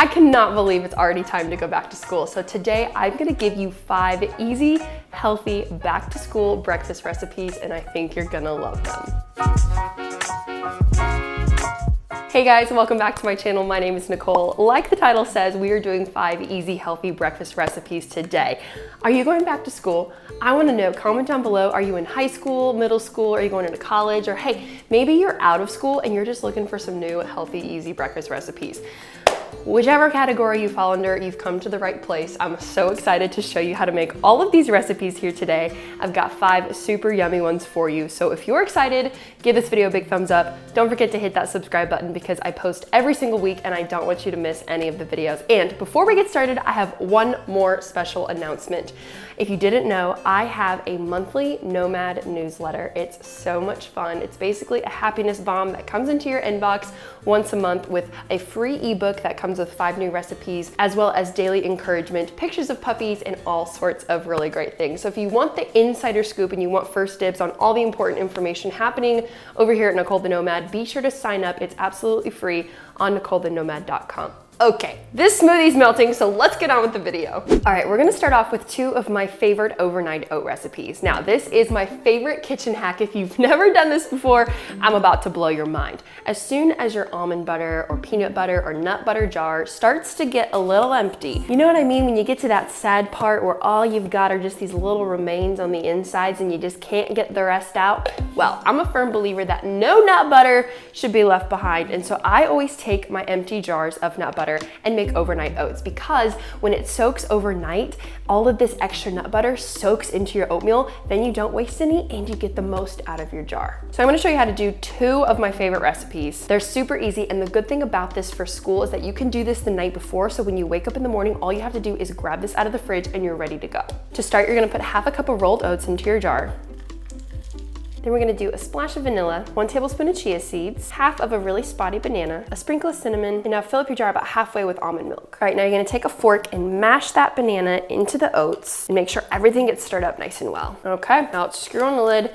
I cannot believe it's already time to go back to school. So today I'm gonna give you 5 easy, healthy back to school breakfast recipes, and I think you're gonna love them. Hey guys, welcome back to my channel. My name is Nicole. Like the title says, we are doing 5 easy, healthy breakfast recipes today. Are you going back to school? I wanna know, comment down below, are you in high school, middle school, are you going into college, or hey, maybe you're out of school and you're just looking for some new, healthy, easy breakfast recipes. Whichever category you fall under, you've come to the right place. I'm so excited to show you how to make all of these recipes here today. I've got 5 super yummy ones for you. So if you're excited, give this video a big thumbs up. Don't forget to hit that subscribe button because I post every single week and I don't want you to miss any of the videos. And before we get started, I have one more special announcement. If you didn't know, I have a monthly Nomad newsletter. It's so much fun. It's basically a happiness bomb that comes into your inbox once a month with a free ebook that comes with 5 new recipes, as well as daily encouragement, pictures of puppies, and all sorts of really great things. So if you want the insider scoop and you want first dibs on all the important information happening over here at Nicole the Nomad, be sure to sign up. It's absolutely free on NicoleTheNomad.com. Okay, this smoothie's melting, so let's get on with the video. All right, we're gonna start off with 2 of my favorite overnight oat recipes. Now, this is my favorite kitchen hack. If you've never done this before, I'm about to blow your mind. As soon as your almond butter or peanut butter or nut butter jar starts to get a little empty, you know what I mean? When you get to that sad part where all you've got are just these little remains on the insides and you just can't get the rest out, well, I'm a firm believer that no nut butter should be left behind. And so I always take my empty jars of nut butter and make overnight oats, because when it soaks overnight, all of this extra nut butter soaks into your oatmeal, then you don't waste any and you get the most out of your jar. So I'm gonna show you how to do 2 of my favorite recipes. They're super easy, and the good thing about this for school is that you can do this the night before, so when you wake up in the morning, all you have to do is grab this out of the fridge and you're ready to go. To start, you're gonna put half a cup of rolled oats into your jar. Then we're gonna do a splash of vanilla, 1 tablespoon of chia seeds, half of a really spotty banana, a sprinkle of cinnamon, and now fill up your jar about halfway with almond milk. All right, now you're gonna take a fork and mash that banana into the oats and make sure everything gets stirred up nice and well. Okay, now let's screw on the lid.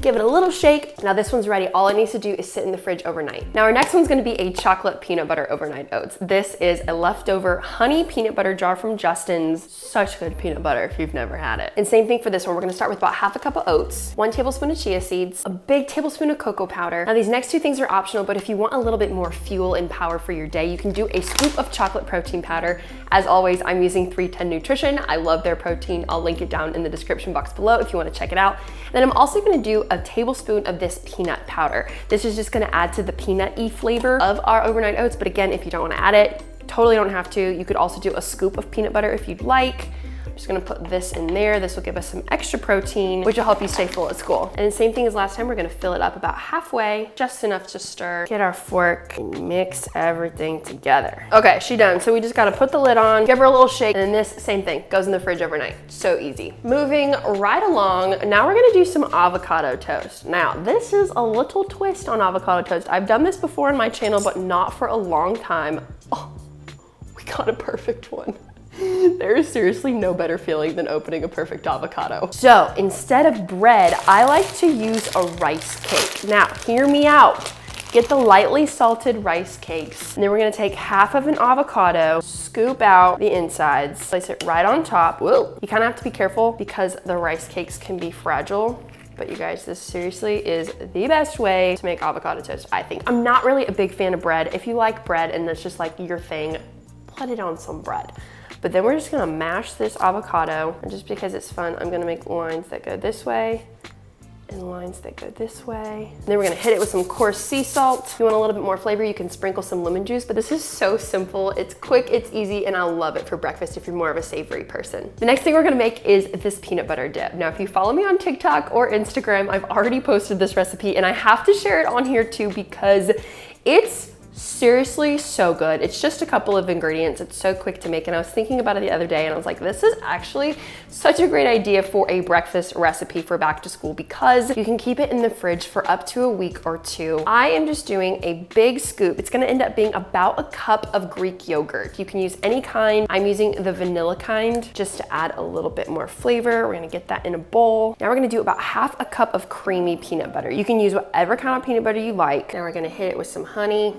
Give it a little shake. Now this one's ready. All it needs to do is sit in the fridge overnight. Now our next one's gonna be a chocolate peanut butter overnight oats. This is a leftover honey peanut butter jar from Justin's. Such good peanut butter if you've never had it. And same thing for this one. We're gonna start with about half a cup of oats, 1 tablespoon of chia seeds, a big tablespoon of cocoa powder. Now these next 2 things are optional, but if you want a little bit more fuel and power for your day, you can do a scoop of chocolate protein powder. As always, I'm using 310 Nutrition. I love their protein. I'll link it down in the description box below if you wanna check it out. And then I'm also gonna do a tablespoon of this peanut powder. This is just gonna add to the peanut-y flavor of our overnight oats, but again, if you don't wanna add it, totally don't have to. You could also do a scoop of peanut butter if you'd like. I'm just gonna put this in there. This will give us some extra protein, which will help you stay full at school. And the same thing as last time, we're gonna fill it up about halfway, just enough to stir. Get our fork and mix everything together. Okay, she's done. So we just gotta put the lid on, give her a little shake, and then this same thing goes in the fridge overnight. So easy. Moving right along, now we're gonna do some avocado toast. Now, this is a little twist on avocado toast. I've done this before on my channel, but not for a long time. Oh, we got a perfect one. There is seriously no better feeling than opening a perfect avocado. So instead of bread, I like to use a rice cake. Now, hear me out. Get the lightly salted rice cakes. And then we're gonna take half of an avocado, scoop out the insides, place it right on top. Whoa. You kind of have to be careful because the rice cakes can be fragile. But you guys, this seriously is the best way to make avocado toast, I think. I'm not really a big fan of bread. If you like bread and that's just like your thing, put it on some bread. But then we're just gonna mash this avocado, and just because it's fun, I'm gonna make lines that go this way and lines that go this way. And then we're gonna hit it with some coarse sea salt. If you want a little bit more flavor, you can sprinkle some lemon juice, but this is so simple. It's quick, it's easy, and I love it for breakfast if you're more of a savory person. The next thing we're gonna make is this peanut butter dip. Now, if you follow me on TikTok or Instagram, I've already posted this recipe, and I have to share it on here too because it's seriously so good. It's just a couple of ingredients. It's so quick to make, and I was thinking about it the other day and I was like, this is actually such a great idea for a breakfast recipe for back to school because you can keep it in the fridge for up to a week or 2. I am just doing a big scoop. It's gonna end up being about a cup of Greek yogurt. You can use any kind. I'm using the vanilla kind just to add a little bit more flavor. We're gonna get that in a bowl. Now we're gonna do about half a cup of creamy peanut butter. You can use whatever kind of peanut butter you like. Now we're gonna hit it with some honey.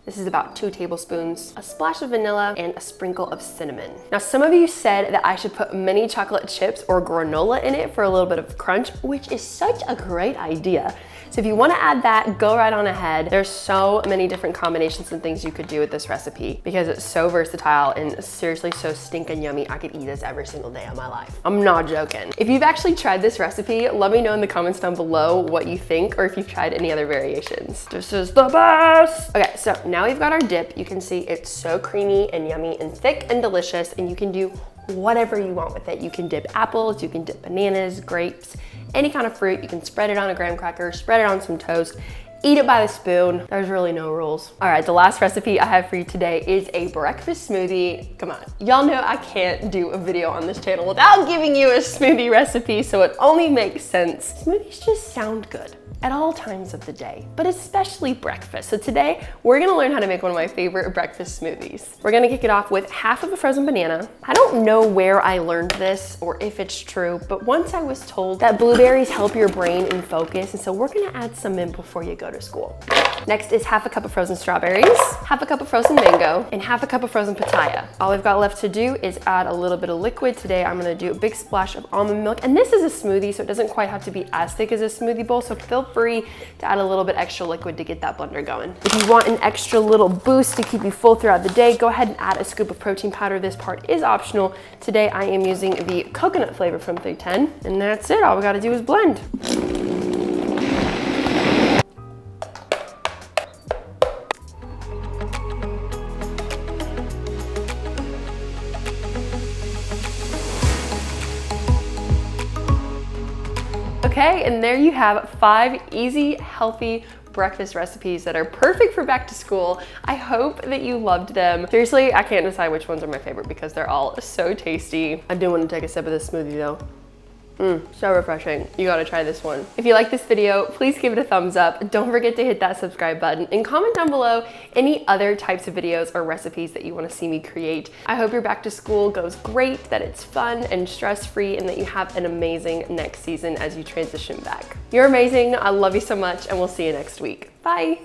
This is about 2 tablespoons, a splash of vanilla, and a sprinkle of cinnamon. Now, some of you said that I should put mini chocolate chips or granola in it for a little bit of crunch, which is such a great idea. So if you want to add that, go right on ahead. There's so many different combinations and things you could do with this recipe because it's so versatile and seriously so stinking yummy. I could eat this every single day of my life. I'm not joking. If you've actually tried this recipe, let me know in the comments down below what you think or if you've tried any other variations. This is the best. Okay, so now we've got our dip. You can see it's so creamy and yummy and thick and delicious, and you can do whatever you want with it. You can dip apples, you can dip bananas, grapes, any kind of fruit. You can spread it on a graham cracker, spread it on some toast, eat it by the spoon. There's really no rules. All right, the last recipe I have for you today is a breakfast smoothie. Come on, y'all know I can't do a video on this channel without giving you a smoothie recipe, so it only makes sense. Smoothies just sound good at all times of the day, but especially breakfast. So today, we're gonna learn how to make one of my favorite breakfast smoothies. We're gonna kick it off with half of a frozen banana. I don't know where I learned this or if it's true, but once I was told that blueberries help your brain and focus, and so we're gonna add some in before you go to school. Next is half a cup of frozen strawberries, half a cup of frozen mango, and half a cup of frozen pitaya. All I've got left to do is add a little bit of liquid. Today, I'm gonna do a big splash of almond milk, and this is a smoothie, so it doesn't quite have to be as thick as a smoothie bowl, so feel free to add a little bit extra liquid to get that blender going. If you want an extra little boost to keep you full throughout the day, go ahead and add a scoop of protein powder. This part is optional. Today I am using the coconut flavor from 310, and that's it. All we gotta do is blend. Okay, and there you have 5 easy, healthy breakfast recipes that are perfect for back to school. I hope that you loved them. Seriously, I can't decide which ones are my favorite because they're all so tasty. I do want to take a sip of this smoothie though. So refreshing. You gotta try this one. If you like this video, please give it a thumbs up. Don't forget to hit that subscribe button and comment down below any other types of videos or recipes that you wanna see me create. I hope your back to school goes great, that it's fun and stress-free, and that you have an amazing next season as you transition back. You're amazing. I love you so much, and we'll see you next week. Bye.